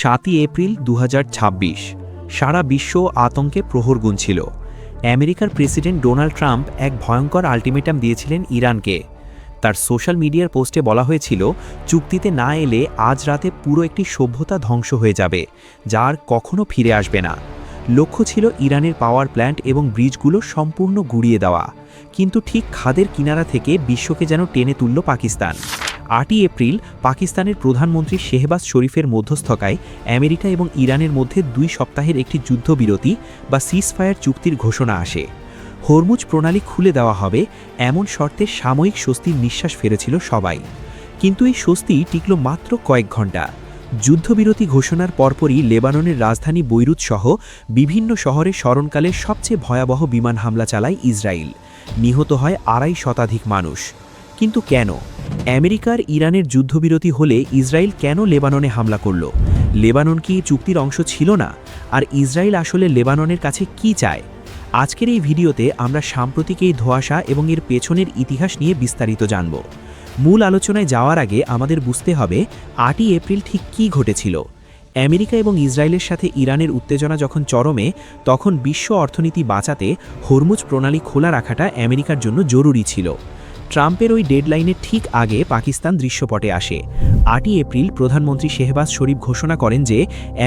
7ই April 2026 সারা বিশ্ব আতঙ্কে প্রহর গুনছিল। আমেরিকার প্রেসিডেন্ট ডোনাল্ড ট্রাম্প এক ভয়ঙ্কর আল্টিমেটাম দিয়েছিলেন ইরানকে। তার সোশ্যাল মিডিয়ার পোস্টে বলা হয়েছিল, চুক্তিতে না এলে আজ রাতে পুরো একটি সভ্যতা ধ্বংস হয়ে যাবে, যা আর কখনো ফিরে আসবে না। লক্ষ্য ছিল ইরানের পাওয়ার প্ল্যান্ট এবং ব্রিজগুলো সম্পূর্ণ গুড়িয়ে দেওয়া, কিন্তু ঠিক খাদের কিনারা থেকে বিশ্বকে যেন টেনে তুলল পাকিস্তান। 8ই এপ্রিল পাকিস্তানের প্রধানমন্ত্রী শেহবাজ শরীফের মধ্যস্থতায় আমেরিকা এবং ইরানের মধ্যে 2 সপ্তাহের একটি যুদ্ধবিরতি বা সিজফায়ার চুক্তির ঘোষণা আসে। হরমুজ প্রণালী খুলে দেওয়া হবে এমন শর্তে সাময়িক স্বস্তির নিঃশ্বাস ফেলেছিল সবাই। কিন্তু এই স্বস্তি টিকল মাত্র কয়েক ঘণ্টা। যুদ্ধবিরতি ঘোষণার পরপরই লেবাননের রাজধানী বৈরুত সহ বিভিন্ন শহরে স্মরণকালের সবচেয়ে ভয়াবহ বিমান হামলা চালায় ইসরায়েল। নিহত হয় 2.5 শতাধিক মানুষ। কিন্তু কেন? আমেরিকার ইরানের যুদ্ধবিরতি হলে ইসরায়েল কেন লেবাননে হামলা করল? লেবানন কি চুক্তির অংশ ছিল না? আর ইসরায়েল আসলে লেবাননের কাছে কি চায়? আজকের এই ভিডিওতে আমরা সাম্প্রতিক এই ধোঁয়াশা এবং এর পেছনের ইতিহাস নিয়ে বিস্তারিত জানব। মূল আলোচনায় যাওয়ার আগে আমাদের বুঝতে হবে 8ই এপ্রিল ঠিক কী ঘটেছিল। আমেরিকা এবং ইসরায়েলের সাথে ইরানের উত্তেজনা যখন চরমে, তখন বিশ্ব অর্থনীতি বাঁচাতে হরমুজ প্রণালী খোলা রাখাটা আমেরিকার জন্য জরুরি ছিল। ট্রাম্পের ওই ডেডলাইনের ঠিক আগে পাকিস্তান দৃশ্যপটে আসে। 8ই এপ্রিল প্রধানমন্ত্রী শেহবাজ শরীফ ঘোষণা করেন যে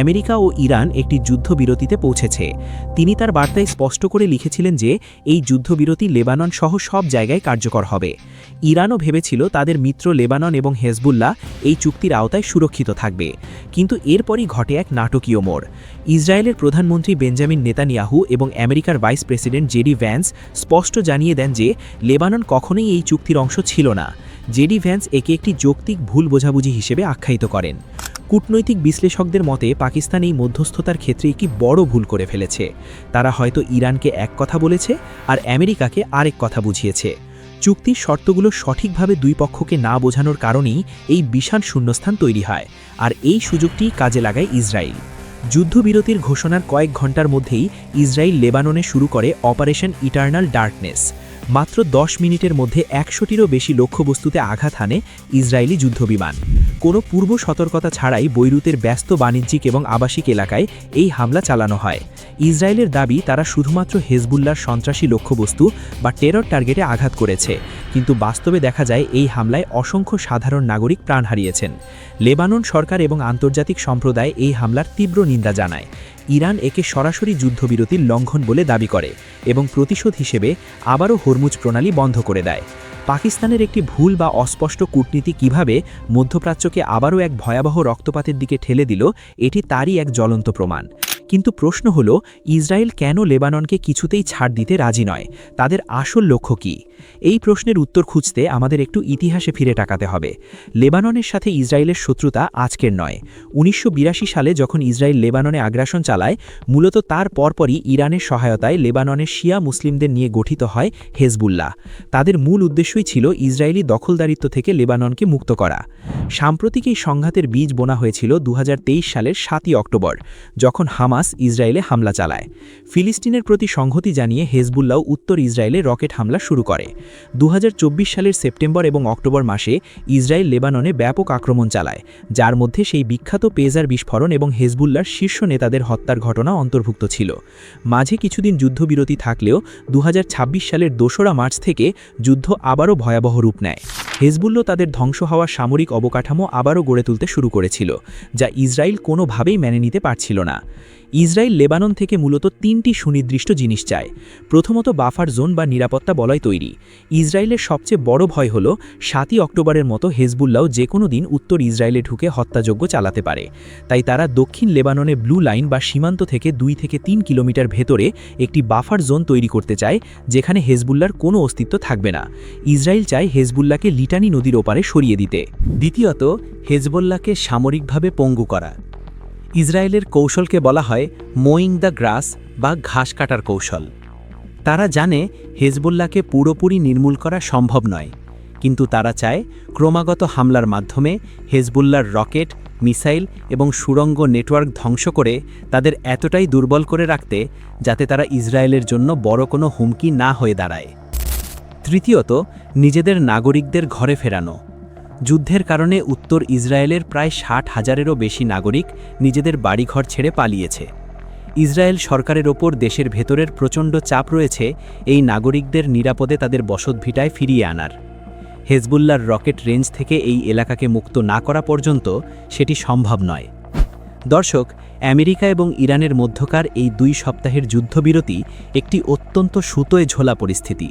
আমেরিকা ও ইরান একটি যুদ্ধবিরতিতে পৌঁছেছে। তিনি তার বার্তায় স্পষ্ট করে লিখেছিলেন যে এই যুদ্ধবিরতি লেবানন সহ সব জায়গায় কার্যকর হবে। ইরানও ভেবেছিল তাদের মিত্র লেবানন এবং হেজবুল্লাহ এই চুক্তির আওতায় সুরক্ষিত থাকবে। কিন্তু এরপরই ঘটে এক নাটকীয় মোড়। ইসরায়েলের প্রধানমন্ত্রী বেঞ্জামিন নেতানিয়াহু এবং আমেরিকার ভাইস প্রেসিডেন্ট জেডি ভ্যান্স স্পষ্ট জানিয়ে দেন যে লেবানন কখনোই এই চুক্তির অংশ ছিল না। জেডি ভ্যান্স একে একটি যৌক্তিক ভুল বোঝাবুঝি হিসেবে আখ্যায়িত করেন। কূটনৈতিক বিশ্লেষকদের মতে পাকিস্তান এই মধ্যস্থতার ক্ষেত্রে একটি বড় ভুল করে ফেলেছে। তারা হয়তো ইরানকে এক কথা বলেছে আর আমেরিকাকে আরেক কথা বুঝিয়েছে। চুক্তির শর্তগুলো সঠিকভাবে দুই পক্ষকে না বোঝানোর কারণেই এই বিশাল শূন্যস্থান তৈরি হয়, আর এই সুযোগটি কাজে লাগায় ইসরায়েল। যুদ্ধবিরতির ঘোষণার কয়েক ঘণ্টার মধ্যেই ইসরায়েল লেবাননে শুরু করে অপারেশন ইটার্নাল ডার্কনেস। মাত্র 10 মিনিটের মধ্যে 100টিরও বেশি লক্ষ্যবস্তুতে আঘাত হানে ইসরায়েলি যুদ্ধবিমান। কোনো পূর্ব সতর্কতা ছাড়াই বৈরুতের ব্যস্ত বাণিজ্যিক এবং আবাসিক এলাকায় এই হামলা চালানো হয়। ইসরায়েলের দাবি তারা শুধুমাত্র হেজবুল্লাহর সন্ত্রাসী লক্ষ্যবস্তু বা টেরর টার্গেটে আঘাত করেছে, কিন্তু বাস্তবে দেখা যায় এই হামলায় অসংখ্য সাধারণ নাগরিক প্রাণ হারিয়েছেন। লেবানন সরকার এবং আন্তর্জাতিক সম্প্রদায় এই হামলার তীব্র নিন্দা জানায়। ইরান একে সরাসরি যুদ্ধবিরতির লঙ্ঘন বলে দাবি করে এবং প্রতিশোধ হিসেবে আবারও হরমুজ প্রণালী বন্ধ করে দেয়। পাকিস্তানের একটি ভুল বা অস্পষ্ট কূটনীতি কিভাবে মধ্যপ্রাচ্যকে আবারও এক ভয়াবহ রক্তপাতের দিকে ঠেলে দিল, এটি তারই এক জ্বলন্ত প্রমাণ। কিন্তু প্রশ্ন হলো, ইসরায়েল কেন লেবাননকে কিছুতেই ছাড় দিতে রাজি নয়? তাদের আসল লক্ষ্য কী? এই প্রশ্নের উত্তর খুঁজতে আমাদের একটু ইতিহাসে ফিরে তাকাতে হবে। লেবাননের সাথে ইসরায়েলের শত্রুতা আজকের নয়। 1982 সালে যখন ইসরায়েল লেবাননে আগ্রাসন চালায়, মূলত তার পরপরই ইরানের সহায়তায় লেবাননের শিয়া মুসলিমদের নিয়ে গঠিত হয় হেজবুল্লাহ। তাদের মূল উদ্দেশ্যই ছিল ইসরায়েলি দখলদারিত্ব থেকে লেবাননকে মুক্ত করা। সাম্প্রতিক এই সংঘাতের বীজ বোনা হয়েছিল 2023 সালের 7ই অক্টোবর, যখন হামাস ইসরায়েলে হামলা চালায়। ফিলিস্তিনের প্রতি সংহতি জানিয়ে হেজবুল্লাহ উত্তর ইসরায়েলে রকেট হামলা শুরু করে। 2024 সালের সেপ্টেম্বর এবং অক্টোবর মাসে ইসরায়েল লেবাননে ব্যাপক আক্রমণ চালায়, যার মধ্যে সেই বিখ্যাত পেজার বিস্ফোরণ এবং হেজবুল্লাহর শীর্ষ নেতাদের হত্যার ঘটনা অন্তর্ভুক্ত ছিল। মাঝে কিছুদিন যুদ্ধবিরতি থাকলেও 2026 সালের 2রা মার্চ থেকে যুদ্ধ আবারও ভয়াবহ রূপ নেয়। হেজবুল্লাহ তাদের ধ্বংস হওয়া সামরিক অবকাঠামো আবারও গড়ে তুলতে শুরু করেছিল, যা ইসরায়েল কোনোভাবেই মেনে নিতে পারছিল না। ইসরায়েল লেবানন থেকে মূলত 3টি সুনির্দিষ্ট জিনিস চায়। প্রথমত, বাফার জোন বা নিরাপত্তা বলয় তৈরি। ইসরায়েলের সবচেয়ে বড় ভয় হল 7ই অক্টোবরের মতো হেজবুল্লাহ যে কোনো দিন উত্তর ইসরায়েলে ঢুকে হত্যাযজ্ঞ চালাতে পারে। তাই তারা দক্ষিণ লেবাননে ব্লু লাইন বা সীমান্ত থেকে 2 থেকে 3 কিলোমিটার ভেতরে একটি বাফার জোন তৈরি করতে চায়, যেখানে হেজবুল্লাহর কোনো অস্তিত্ব থাকবে না। ইসরায়েল চায় হেজবুল্লাহকে লিটানি নদীর ওপারে সরিয়ে দিতে। দ্বিতীয়ত, হেজবুল্লাহকে সামরিকভাবে পঙ্গু করা। ইসরায়েলের কৌশলকে বলা হয় মোয়িং দ্য গ্রাস বা ঘাস কাটার কৌশল। তারা জানে হেজবুল্লাহকে পুরোপুরি নির্মূল করা সম্ভব নয়, কিন্তু তারা চায় ক্রমাগত হামলার মাধ্যমে হেজবুল্লাহর রকেট, মিসাইল এবং সুড়ঙ্গ নেটওয়ার্ক ধ্বংস করে তাদের এতটাই দুর্বল করে রাখতে যাতে তারা ইসরায়েলের জন্য বড় কোনো হুমকি না হয়ে দাঁড়ায়। তৃতীয়ত, নিজেদের নাগরিকদের ঘরে ফেরানো। যুদ্ধের কারণে উত্তর ইসরায়েলের প্রায় 60,000-এরও বেশি নাগরিক নিজেদের বাড়িঘর ছেড়ে পালিয়েছে। ইসরায়েল সরকারের ওপর দেশের ভেতরের প্রচণ্ড চাপ রয়েছে এই নাগরিকদের নিরাপদে তাদের বসতভিটায় ফিরিয়ে আনার। হেজবুল্লাহর রকেট রেঞ্জ থেকে এই এলাকাকে মুক্ত না করা পর্যন্ত সেটি সম্ভব নয়। দর্শক, আমেরিকা এবং ইরানের মধ্যকার এই 2 সপ্তাহের যুদ্ধবিরতি একটি অত্যন্ত সুতোয় ঝোলা পরিস্থিতি।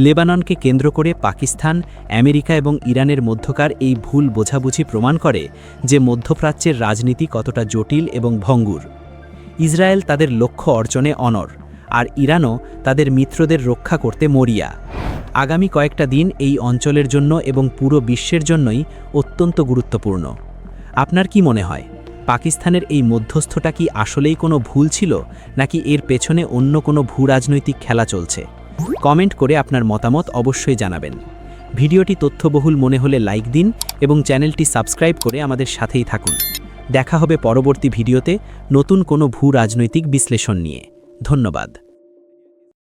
লেবাননকে কেন্দ্র করে পাকিস্তান, আমেরিকা এবং ইরানের মধ্যকার এই ভুল বোঝাবুঝি প্রমাণ করে যে মধ্যপ্রাচ্যের রাজনীতি কতটা জটিল এবং ভঙ্গুর। ইসরায়েল তাদের লক্ষ্য অর্জনে অনড়, আর ইরানও তাদের মিত্রদের রক্ষা করতে মরিয়া। আগামী কয়েকটা দিন এই অঞ্চলের জন্য এবং পুরো বিশ্বের জন্যই অত্যন্ত গুরুত্বপূর্ণ। আপনার কি মনে হয়, পাকিস্তানের এই মধ্যস্থতা কি আসলেই কোনো ভুল ছিল, নাকি এর পেছনে অন্য কোনো ভূরাজনৈতিক খেলা চলছে? কমেন্ট করে আপনার মতামত অবশ্যই জানাবেন। ভিডিওটি তথ্যবহুল মনে হলে লাইক দিন এবং চ্যানেলটি সাবস্ক্রাইব করে আমাদের সাথেই থাকুন। দেখা হবে পরবর্তী ভিডিওতে নতুন কোনো ভূরাজনৈতিক বিশ্লেষণ নিয়ে। ধন্যবাদ।